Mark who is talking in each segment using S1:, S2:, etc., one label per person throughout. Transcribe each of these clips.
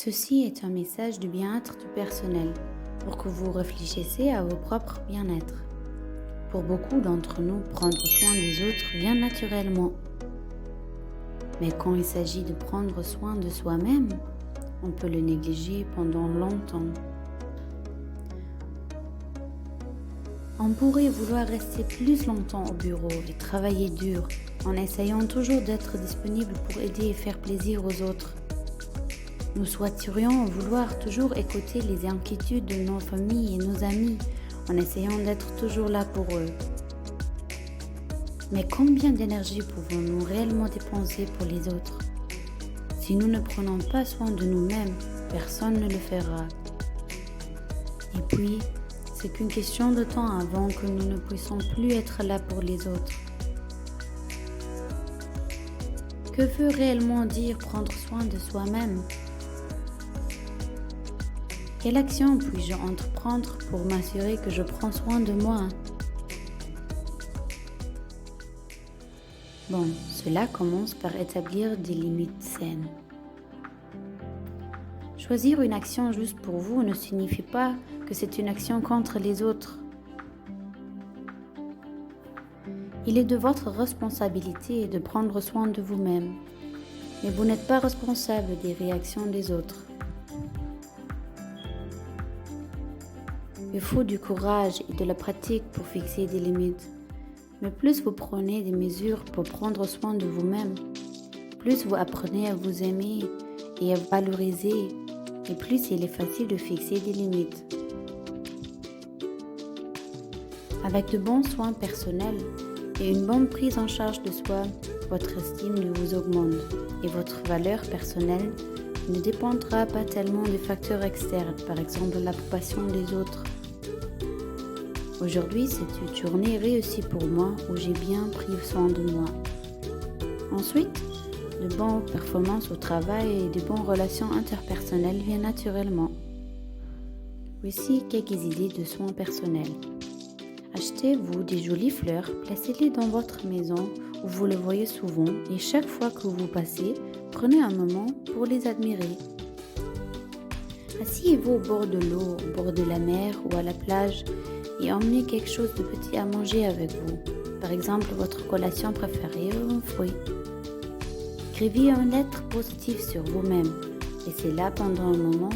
S1: Ceci est un message du bien-être du personnel pour que vous réfléchissiez à vos propres bien-être. Pour beaucoup d'entre nous, prendre soin des autres vient naturellement. Mais quand il s'agit de prendre soin de soi-même, on peut le négliger pendant longtemps. On pourrait vouloir rester plus longtemps au bureau et travailler dur en essayant toujours d'être disponible pour aider et faire plaisir aux autres. Nous souhaiterions vouloir toujours écouter les inquiétudes de nos familles et nos amis en essayant d'être toujours là pour eux. Mais combien d'énergie pouvons-nous réellement dépenser pour les autres? Si nous ne prenons pas soin de nous-mêmes, personne ne le fera. Et puis, c'est qu'une question de temps avant que nous ne puissions plus être là pour les autres. Que veut réellement dire prendre soin de soi-même? Quelle action puis-je entreprendre pour m'assurer que je prends soin de moi? Bon, cela commence par établir des limites saines. Choisir une action juste pour vous ne signifie pas que c'est une action contre les autres. Il est de votre responsabilité de prendre soin de vous-même, mais vous n'êtes pas responsable des réactions des autres. Il faut du courage et de la pratique pour fixer des limites. Mais plus vous prenez des mesures pour prendre soin de vous-même, plus vous apprenez à vous aimer et à valoriser, et plus il est facile de fixer des limites. Avec de bons soins personnels et une bonne prise en charge de soi, votre estime vous augmente et votre valeur personnelle ne dépendra pas tellement des facteurs externes, par exemple l'approbation des autres. Aujourd'hui, c'est une journée réussie pour moi où j'ai bien pris soin de moi. Ensuite, de bonnes performances au travail et de bonnes relations interpersonnelles viennent naturellement. Voici quelques idées de soins personnels. Achetez-vous des jolies fleurs, placez-les dans votre maison où vous les voyez souvent et chaque fois que vous passez, prenez un moment pour les admirer. Asseyez-vous au bord de l'eau, au bord de la mer ou à la plage et emmenez quelque chose de petit à manger avec vous, par exemple votre collation préférée ou un fruit. Écrivez une lettre positive sur vous-même, laissez-la pendant un moment,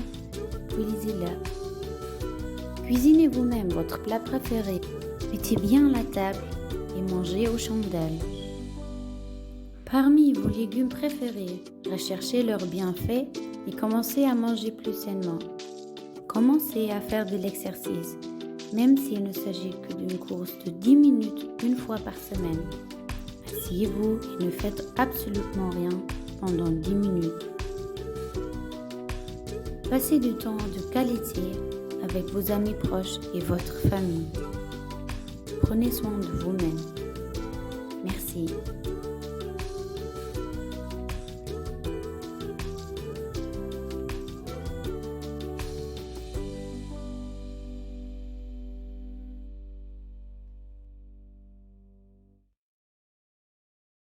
S1: puis lisez-la. Cuisinez vous-même votre plat préféré, mettez bien la table et mangez aux chandelles. Parmi vos légumes préférés, recherchez leurs bienfaits et commencez à manger plus sainement. Commencez à faire de l'exercice, même s'il ne s'agit que d'une course de 10 minutes une fois par semaine. Asseyez-vous et ne faites absolument rien pendant 10 minutes. Passez du temps de qualité avec vos amis proches et votre famille. Prenez soin de vous-même. Merci.